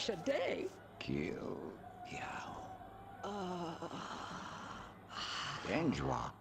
Shaday. Kill. Yow. Uh, Benjwa.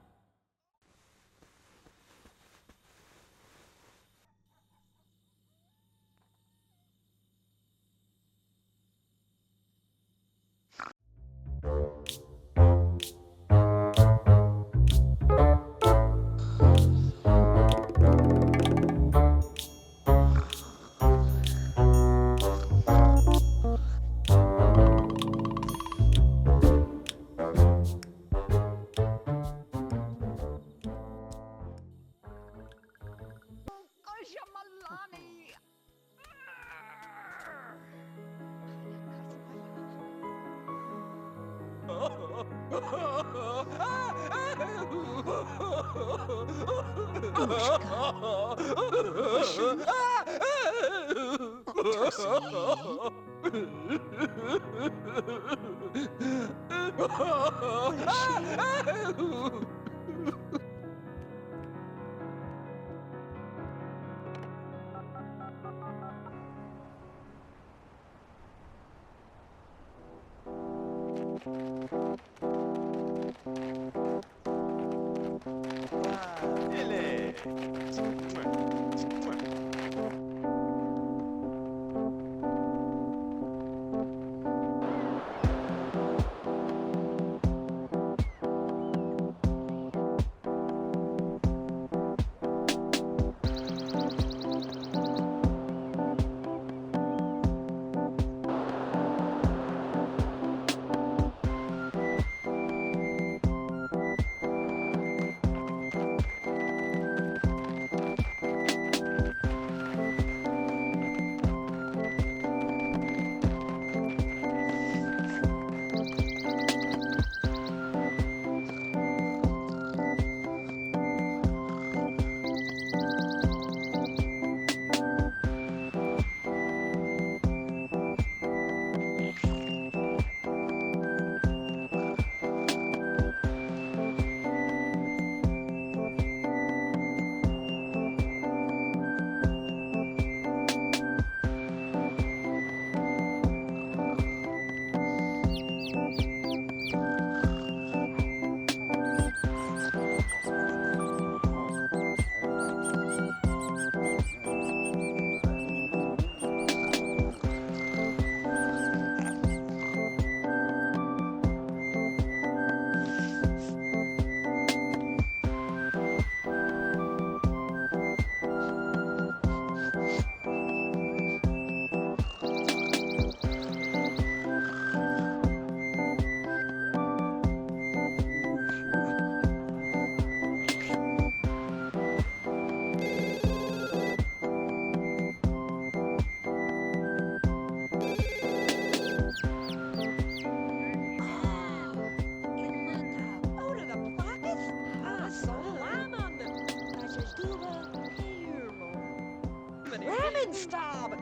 Stab!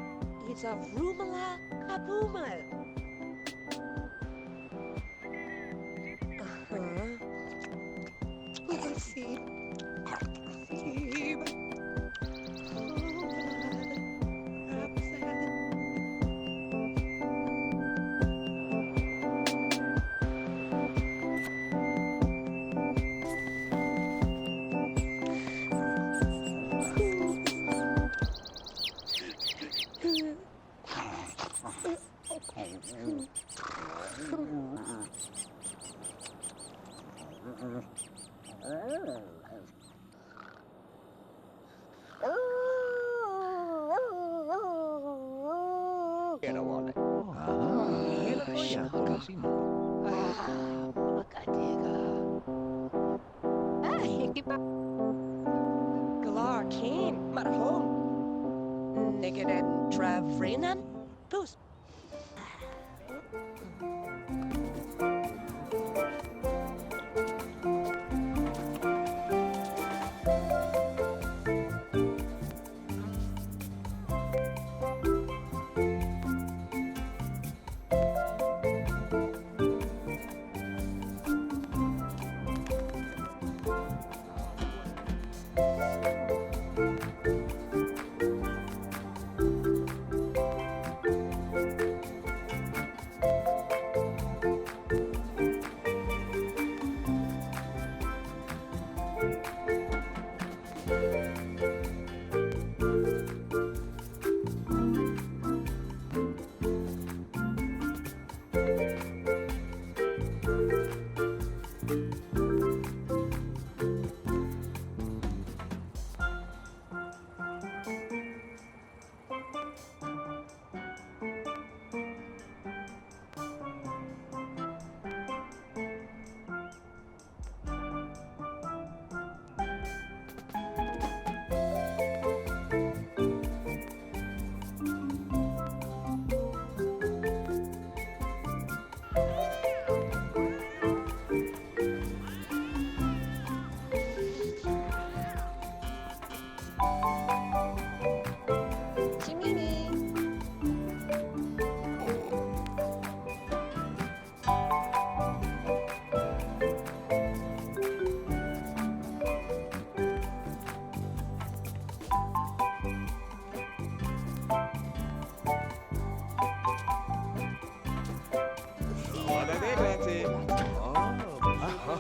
It's a rumala kapumal. Let's see. Galar came, maar home. Negeren Ravyn, Poes.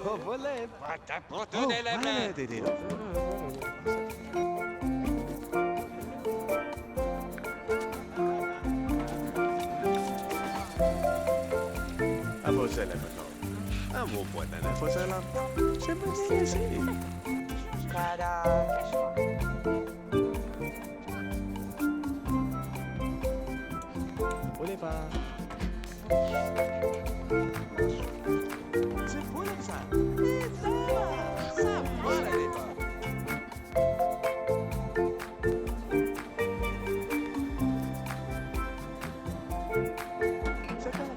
volé. Oh, Vale, Didi. A você leva não. A vou botar na você lá. Você vai assim. Oliver. C'est pour ça. Ça va, Oliver. C'est quoi la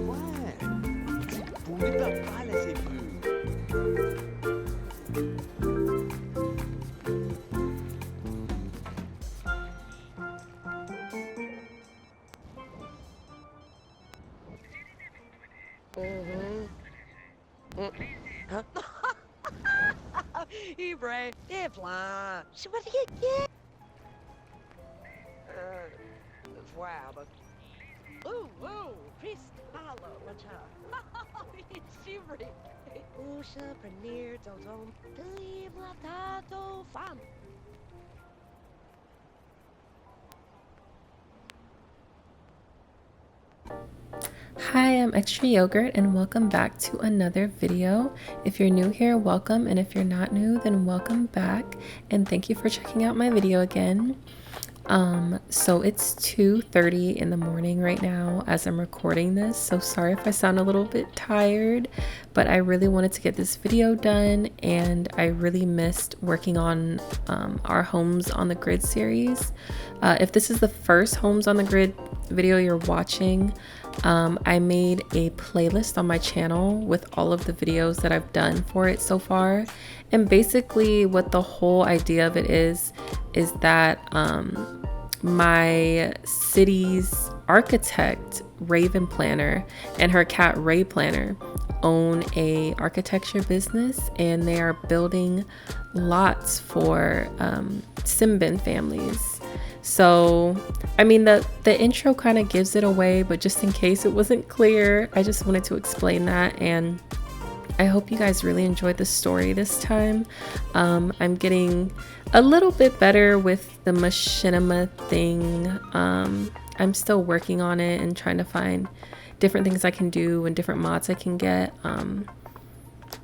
ouais. Vous ne pouvez pas laisser plus. Ibre, Evla, she what do you get? Wow, ooh, Chris, hello, what's up? Shivering. Usha, Pernir, Dodon, Believe, Latato, Fun. Hi, I'm Extraayogurt and welcome back to another video. If you're new here, welcome, and if you're not new, then welcome back, and thank you for checking out my video again. So it's 2:30 in the morning right now as I'm recording this, so sorry if I sound a little bit tired, but I really wanted to get this video done, and I really missed working on our Homes on the Grid series. If this is the first Homes on the Grid video you're watching, I made a playlist on my channel with all of the videos that I've done for it so far, and basically what the whole idea of it is that my city's architect Ravyn Planner and her cat Ray Planner own a architecture business, and they are building lots for Simbin families. So I mean the intro kind of gives it away, but just in case it wasn't clear, I just wanted to explain that, and I hope you guys really enjoyed the story this time. I'm getting a little bit better with the machinima thing. I'm still working on it and trying to find different things I can do and different mods I can get.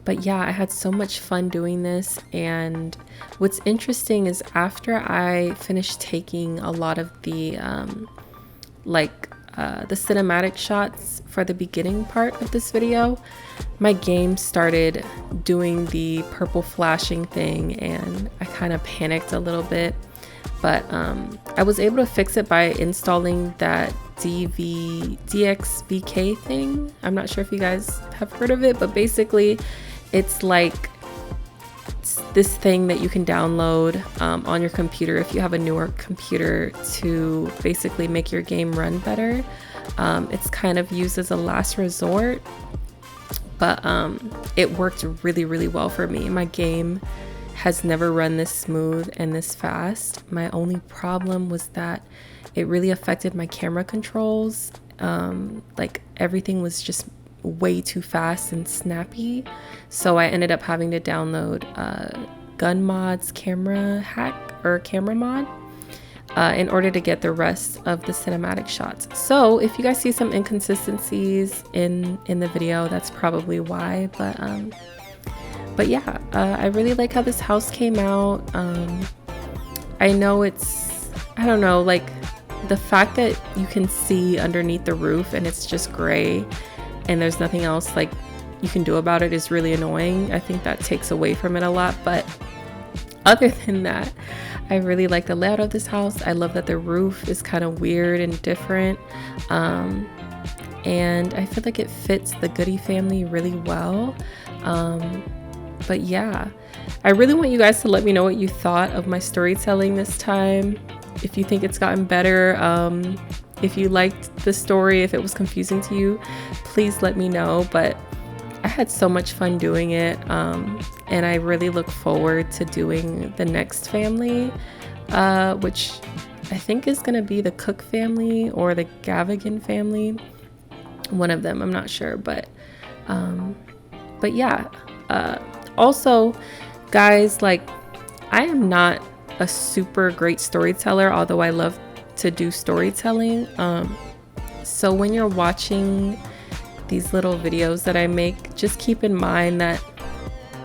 But yeah, I had so much fun doing this, and what's interesting is after I finished taking a lot of the the cinematic shots for the beginning part of this video, my game started doing the purple flashing thing, and I kind of panicked a little bit, but I was able to fix it by installing that DXVK thing. I'm not sure if you guys have heard of it, but basically it's like this thing that you can download on your computer if you have a newer computer to basically make your game run better. It's kind of used as a last resort, but it worked really well for me. My game has never run this smooth and this fast. My only problem was that it really affected my camera controls. Like everything was just way too fast and snappy, so I ended up having to download Gun Mod's camera hack or camera mod in order to get the rest of the cinematic shots. So if you guys see some inconsistencies in the video, that's probably why, but yeah, I really like how this house came out. I know I don't know, like the fact that you can see underneath the roof and it's just gray and there's nothing else like you can do about it is really annoying. I think that takes away from it a lot, but other than that, I really like the layout of this house. I love that the roof is kind of weird and different, and I feel like it fits the Goodie family really well. But yeah, I really want you guys to let me know what you thought of my storytelling this time. If you think it's gotten better, if you liked the story, if it was confusing to you, please let me know. But I had so much fun doing it, and I really look forward to doing the next family, which I think is going to be the Cook family or the Gavigan family. One of them, I'm not sure, but yeah. Also, guys, like, I am not a super great storyteller, although I love to do storytelling. So when you're watching these little videos that I make, just keep in mind that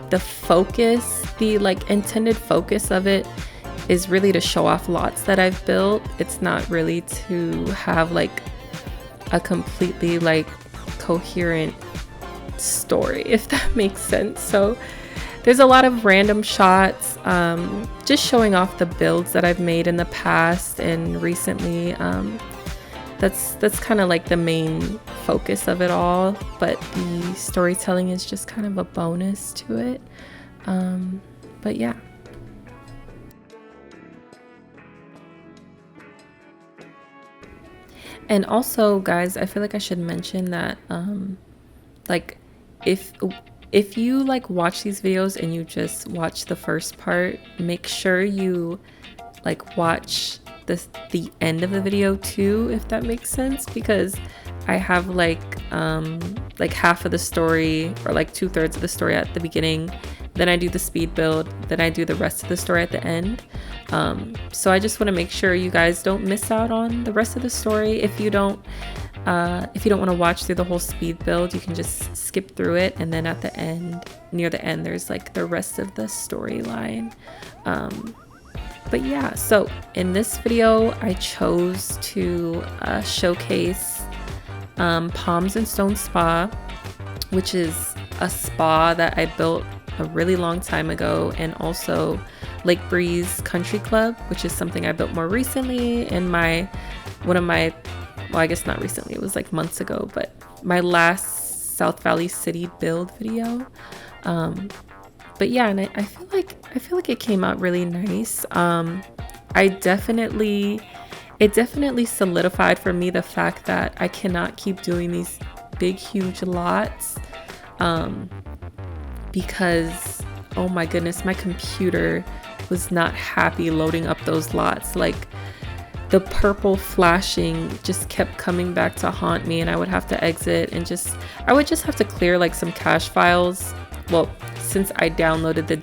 the focus, the like intended focus of it is really to show off lots that I've built. It's not really to have like a completely like coherent story, if that makes sense. So there's a lot of random shots, just showing off the builds that I've made in the past and recently. That's kind of like the main focus of it all, but the storytelling is just kind of a bonus to it. But yeah. And also, guys, I feel like I should mention that like if you like watch these videos and you just watch the first part, make sure you like watch the end of the video too, if that makes sense, because I have like half of the story or like 2/3 of the story at the beginning, then I do the speed build, then I do the rest of the story at the end. So I just want to make sure you guys don't miss out on the rest of the story. If you don't want to watch through the whole speed build, you can just skip through it, and then at the end, near the end, there's like the rest of the storyline. But yeah, so in this video, I chose to showcase Palms and Stone Spa, which is a spa that I built a really long time ago, and also Lake Breeze Country Club, which is something I built more recently in well, I guess not recently, it was like months ago, but my last South Valley City build video. But yeah, and I feel like it came out really nice. It definitely solidified for me the fact that I cannot keep doing these big, huge lots, because, oh my goodness, my computer was not happy loading up those lots. Like, the purple flashing just kept coming back to haunt me, and I would have to exit and I would just have to clear like some cache files. Well, since I downloaded the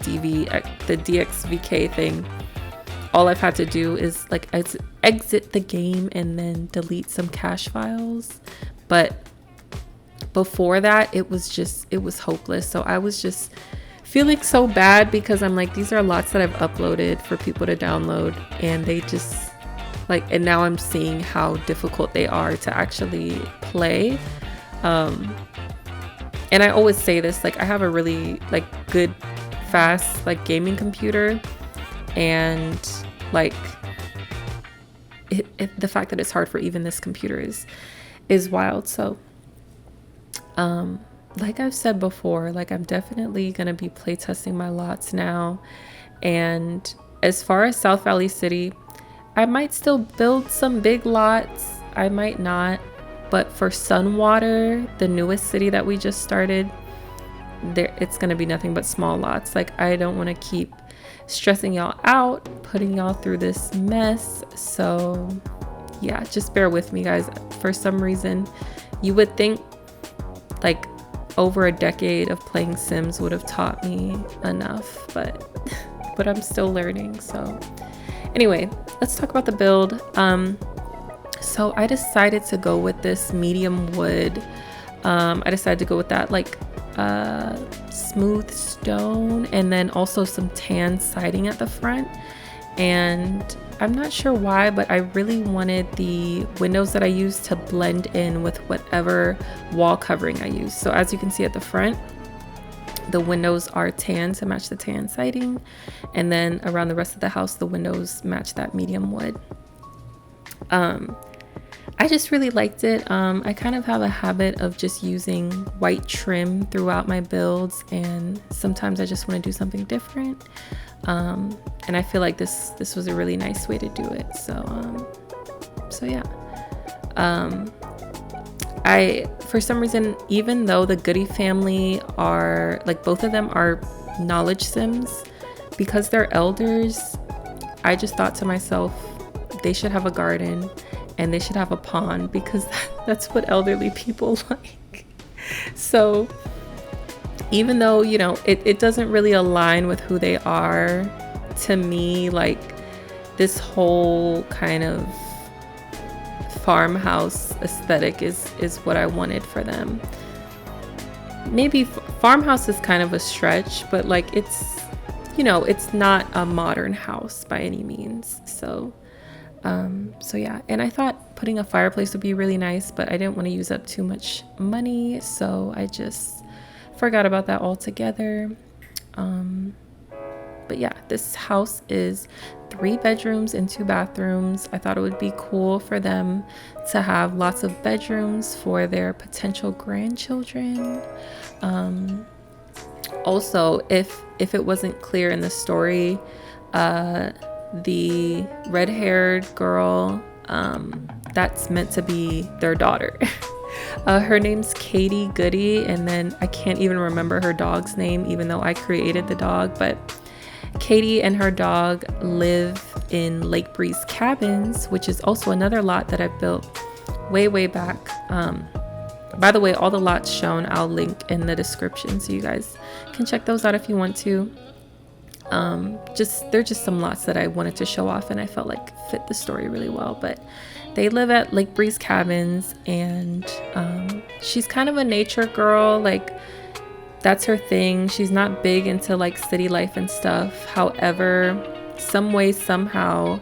DXVK thing, all I've had to do is like exit the game and then delete some cache files. But before that, it was hopeless. So I was just feeling so bad, because I'm like, these are lots that I've uploaded for people to download, and they just like, and now I'm seeing how difficult they are to actually play. And I always say this, like, I have a really like good, fast like gaming computer, and like the fact that it's hard for even this computer is wild. So like I've said before, like, I'm definitely gonna be playtesting my lots now. And as far as South Valley City, I might still build some big lots, I might not. But for Sunwater, the newest city that we just started, it's gonna be nothing but small lots. Like, I don't want to keep stressing y'all out, putting y'all through this mess. So yeah, just bear with me, guys. For some reason, you would think like over a decade of playing Sims would have taught me enough, but I'm still learning. So anyway, let's talk about the build. So I decided to go with this medium wood. I decided to go with that like smooth stone, and then also some tan siding at the front. And I'm not sure why, but I really wanted the windows that I used to blend in with whatever wall covering I use. So as you can see at the front, the windows are tan to match the tan siding, and then around the rest of the house, the windows match that medium wood. I just really liked it. I kind of have a habit of just using white trim throughout my builds, and sometimes I just want to do something different. And I feel like this was a really nice way to do it. So yeah. For some reason, even though the Goodie family are like, both of them are knowledge sims, because they're elders, I just thought to myself, they should have a garden and they should have a pond, because that's what elderly people like. So even though, you know, it doesn't really align with who they are, to me, like, this whole kind of farmhouse aesthetic is what I wanted for them. Maybe farmhouse is kind of a stretch, but like, it's, you know, it's not a modern house by any means. So yeah, and I thought putting a fireplace would be really nice, but I didn't want to use up too much money, so I just forgot about that altogether. But yeah, this house is 3 bedrooms and 2 bathrooms. I thought it would be cool for them to have lots of bedrooms for their potential grandchildren. Also, if it wasn't clear in the story, the red-haired girl, that's meant to be their daughter. Her name's Katie Goodie, and then I can't even remember her dog's name, even though I created the dog. But Katie and her dog live in Lake Breeze Cabins, which is also another lot that I built way back. By the way, all the lots shown I'll link in the description, so you guys can check those out if you want to. They're just some lots that I wanted to show off and I felt like fit the story really well. But they live at Lake Breeze Cabins, and she's kind of a nature girl. Like, that's her thing. She's not big into like city life and stuff. However, some way, somehow,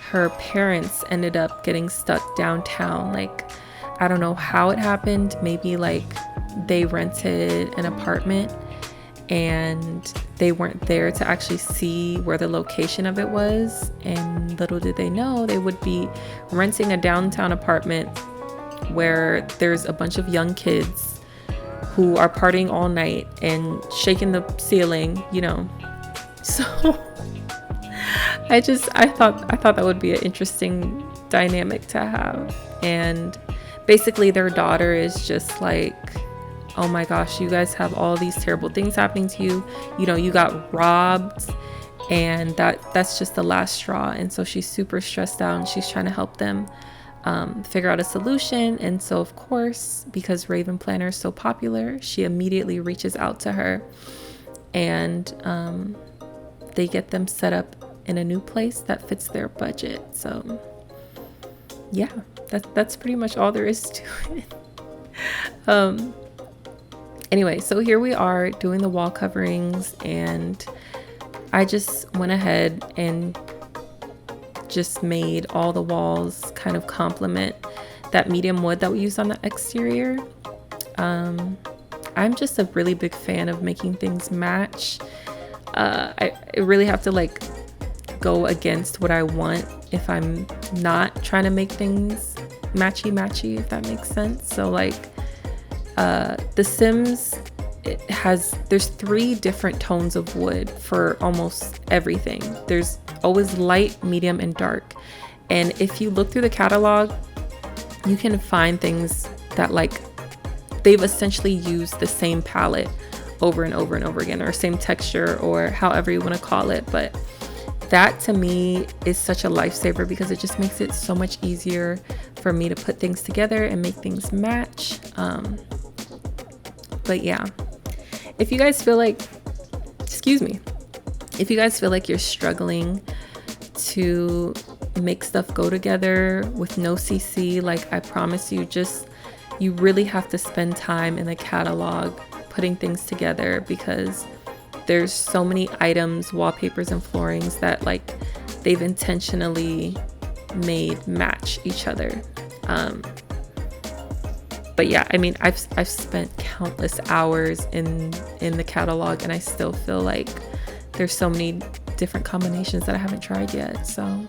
her parents ended up getting stuck downtown. Like, I don't know how it happened. Maybe like they rented an apartment and they weren't there to actually see where the location of it was. And little did they know, they would be renting a downtown apartment where there's a bunch of young kids who are partying all night and shaking the ceiling, you know. So I thought that would be an interesting dynamic to have. And basically their daughter is just like, oh my gosh, you guys have all these terrible things happening to you. You know, you got robbed, and that's just the last straw. And so she's super stressed out and she's trying to help them figure out a solution. And so, of course, because Ravyn Planner is so popular, she immediately reaches out to her, and they get them set up in a new place that fits their budget. So yeah, that's pretty much all there is to it. Anyway, so here we are doing the wall coverings, and I just went ahead and just made all the walls kind of complement that medium wood that we used on the exterior. I'm just a really big fan of making things match. I really have to like go against what I want if I'm not trying to make things matchy, if that makes sense. So like The Sims, there's 3 different tones of wood for almost everything. There's always light, medium, and dark. And if you look through the catalog, you can find things that like they've essentially used the same palette over and over and over again, or same texture, or however you want to call it. But that to me is such a lifesaver, because it just makes it so much easier for me to put things together and make things match. But yeah, if you guys feel like, if you guys feel like you're struggling to make stuff go together with no CC, like I promise you, you really have to spend time in the catalog putting things together, because there's so many items, wallpapers, and floorings that like they've intentionally made match each other. But yeah, I mean, I've spent countless hours in the catalog, and I still feel like there's so many different combinations that I haven't tried yet. So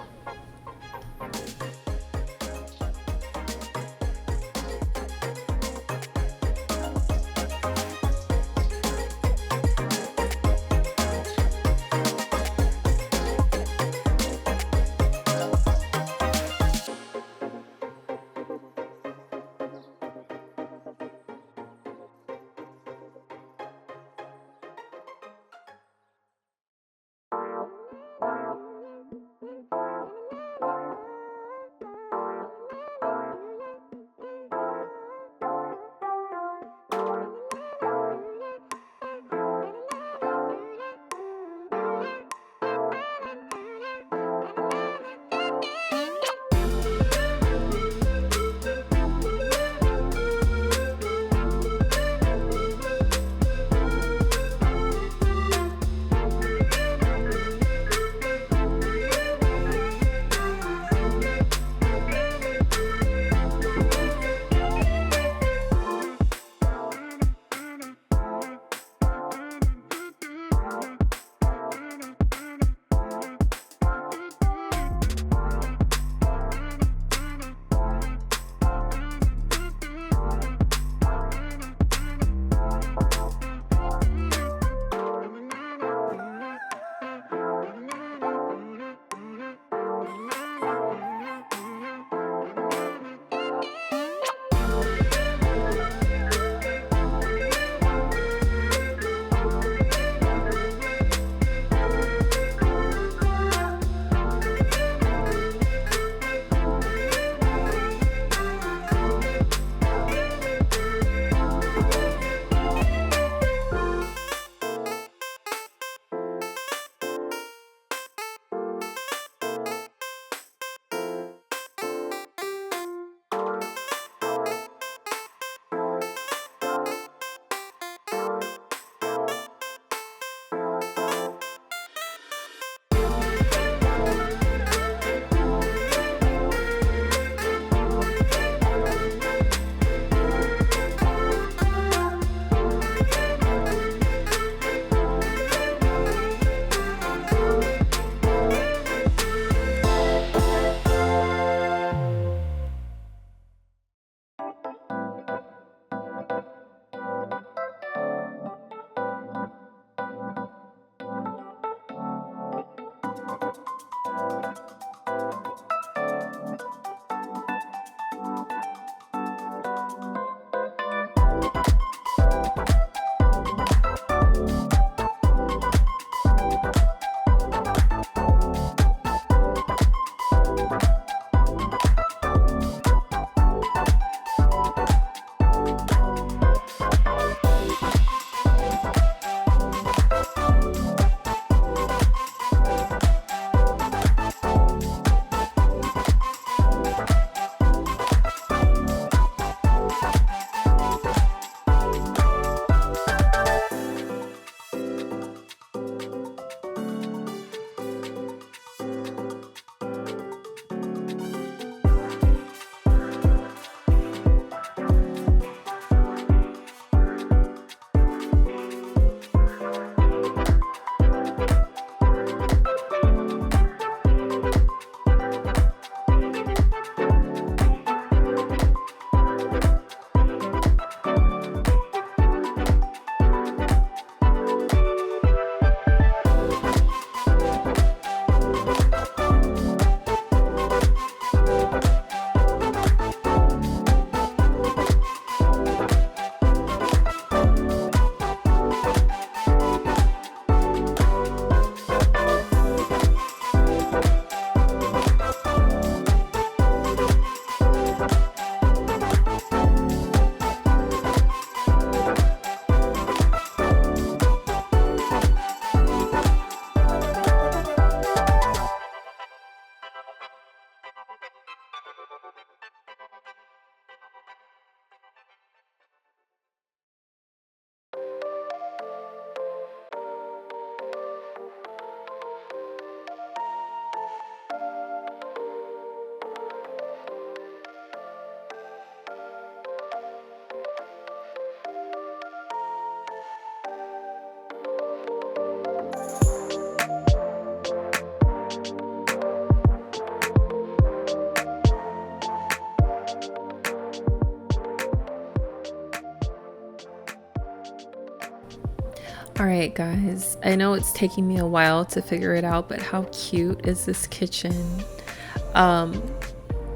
All right, guys, I know it's taking me a while to figure it out, but how cute is this kitchen?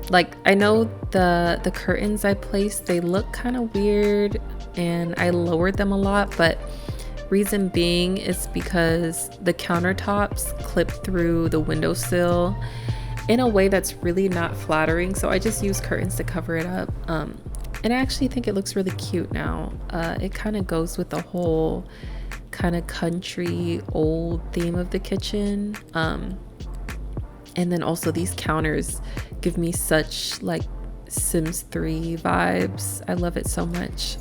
Like, I know the curtains I placed, they look kind of weird and I lowered them a lot, but reason being is because the countertops clip through the windowsill in a way that's really not flattering, so I just use curtains to cover it up. And I actually think it looks really cute now. It kind of goes with the whole kind of country old theme of the kitchen. And then also these counters give me such like Sims 3 vibes. I love it so much.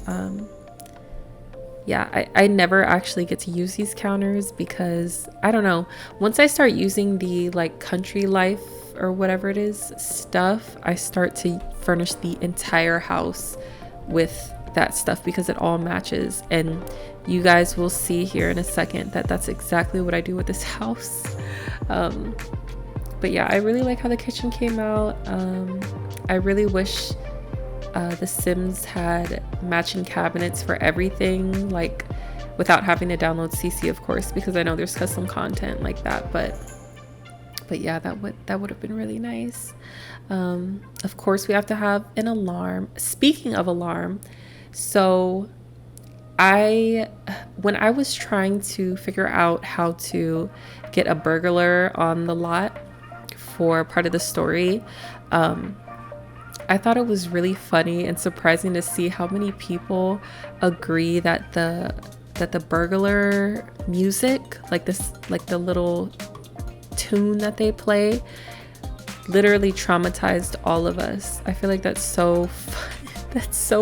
Yeah, I never actually get to use these counters because I don't know, once I start using the like country life or whatever it is stuff, I start to furnish the entire house with that stuff because it all matches. And you guys will see here in a second that that's exactly what I do with this house. But yeah, I really like how the kitchen came out. I really wish the Sims had matching cabinets for everything, like without having to download CC, of course, because I know there's custom content like that. But yeah, that would have been really nice. Of course, we have to have an alarm. Speaking of alarm, so when I was trying to figure out how to get a burglar on the lot for part of the story, I thought it was really funny and surprising to see how many people agree that the burglar music, like the little tune that they play, literally traumatized all of us. I feel like that's so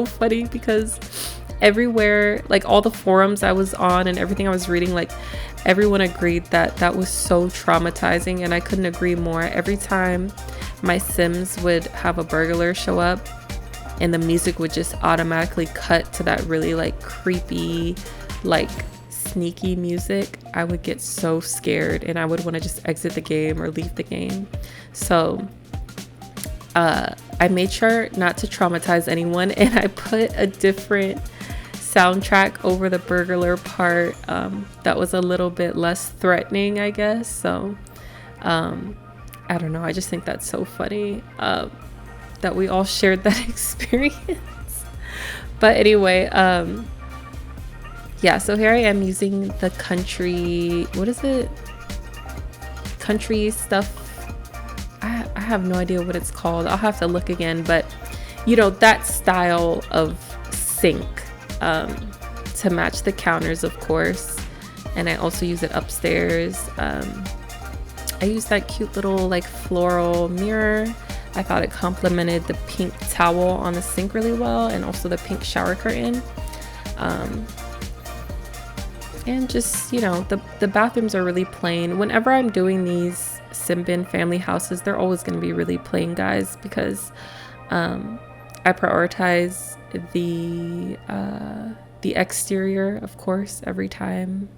funny because everywhere, like all the forums I was on and everything I was reading, like everyone agreed that that was so traumatizing, and I couldn't agree more. Every time my Sims would have a burglar show up and the music would just automatically cut to that really like creepy, like sneaky music, I would get so scared and I would want to just exit the game or leave the game. So I made sure not to traumatize anyone, and I put a different soundtrack over the burglar part that was a little bit less threatening, I guess. So I don't know, I just think that's so funny that we all shared that experience. But anyway, yeah, so here I am using the country, what is it, country stuff, I have no idea what it's called, I'll have to look again, but you know, that style of sink to match the counters, of course. And I also use it upstairs. I use that cute little like floral mirror. I thought it complemented the pink towel on the sink really well, and also the pink shower curtain. And just, you know, the bathrooms are really plain. Whenever I'm doing these Simbin family houses, they're always going to be really plain, guys, because I prioritize the exterior, of course, every time,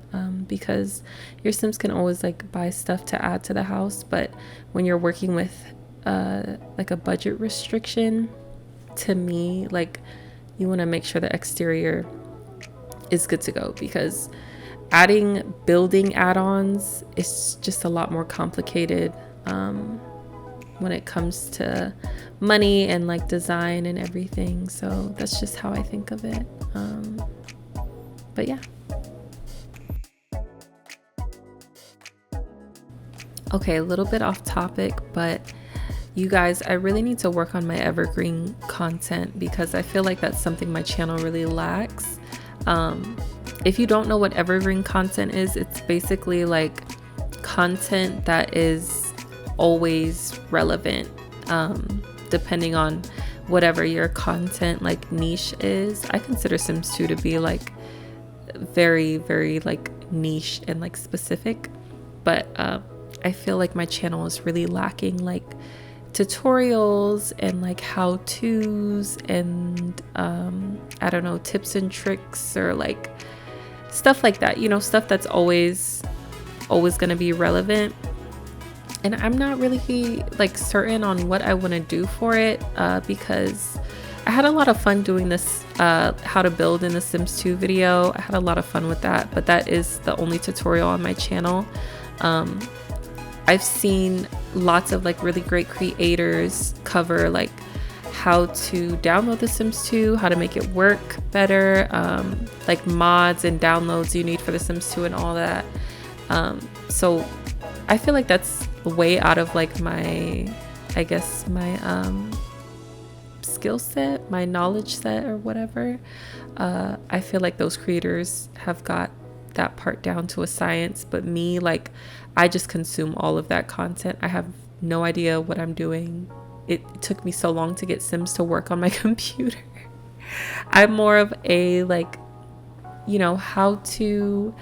because your Sims can always like buy stuff to add to the house, but when you're working with like a budget restriction, to me, like, you want to make sure the exterior is good to go, because adding building add-ons is just a lot more complicated when it comes to money and like design and everything. So that's just how I think of it. But yeah. Okay, a little bit off topic, but you guys, I really need to work on my Evergreen content because I feel like that's something my channel really lacks. If you don't know what Evergreen content is, it's basically like content that is always relevant, depending on whatever your content like niche is. I consider Sims 2 to be like very, very like niche and like specific, but I feel like my channel is really lacking like tutorials and like how-tos and I don't know, tips and tricks or like stuff like that, you know, stuff that's always gonna be relevant. And I'm not really like certain on what I want to do for it, because I had a lot of fun doing this how to build in the Sims 2 video. I had a lot of fun with that, but that is the only tutorial on my channel. I've seen lots of like really great creators cover like how to download the Sims 2, how to make it work better, like mods and downloads you need for the Sims 2 and all that. So I feel like that's way out of like my, I guess my skill set, my knowledge set or whatever. I feel like those creators have got that part down to a science, but me, like, I just consume all of that content. I have no idea what I'm doing. It took me so long to get Sims to work on my computer. I'm more of a like, you know, how to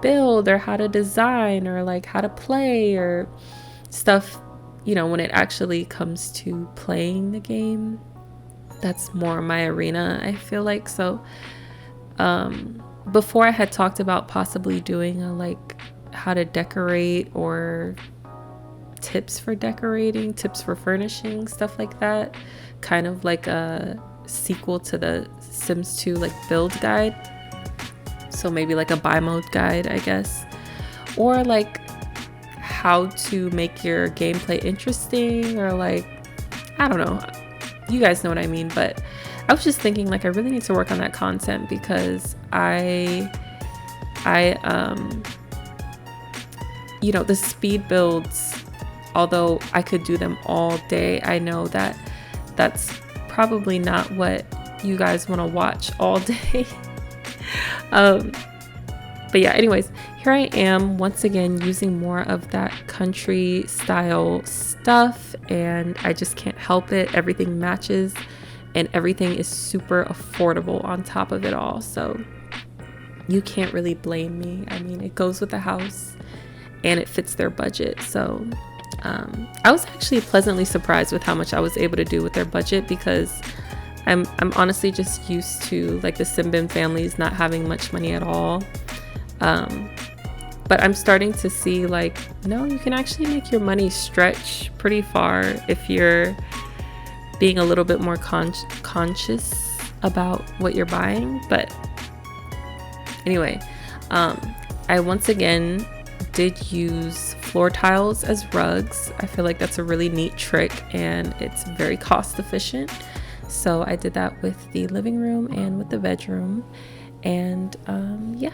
build or how to design or like how to play or stuff, you know, when it actually comes to playing the game. That's more my arena, I feel like. So before I had talked about possibly doing a like how to decorate or tips for decorating, tips for furnishing, stuff like that, kind of like a sequel to the Sims 2 like build guide. So maybe like a buy mode guide, I guess, or like how to make your gameplay interesting, or like, I don't know, you guys know what I mean. But I was just thinking like I really need to work on that content because you know, the speed builds, although I could do them all day, I know that that's probably not what you guys want to watch all day. But yeah, anyways, here I am once again using more of that country style stuff, and I just can't help it. Everything matches and everything is super affordable on top of it all, so you can't really blame me. I mean, it goes with the house and it fits their budget. So I was actually pleasantly surprised with how much I was able to do with their budget, because I'm honestly just used to like the Simbin families not having much money at all. But I'm starting to see like, no, you can actually make your money stretch pretty far if you're being a little bit more conscious about what you're buying. But anyway, I once again did use floor tiles as rugs. I feel like that's a really neat trick and it's very cost efficient. So I did that with the living room and with the bedroom, and yeah.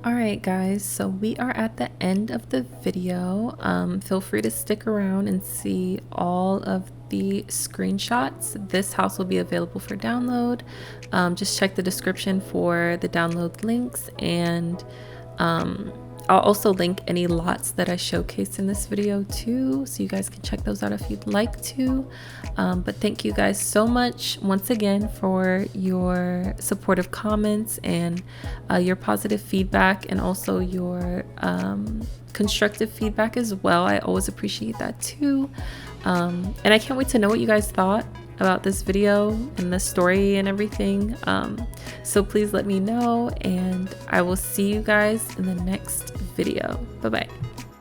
All right, guys, so we are at the end of the video. Feel free to stick around and see all of the screenshots. This house will be available for download. Just check the description for the download links, and I'll also link any lots that I showcased in this video too, so you guys can check those out if you'd like to. But thank you guys so much once again for your supportive comments and your positive feedback, and also your constructive feedback as well. I always appreciate that too. And I can't wait to know what you guys thought about this video and the story and everything. So please let me know, and I will see you guys in the next video. Bye bye.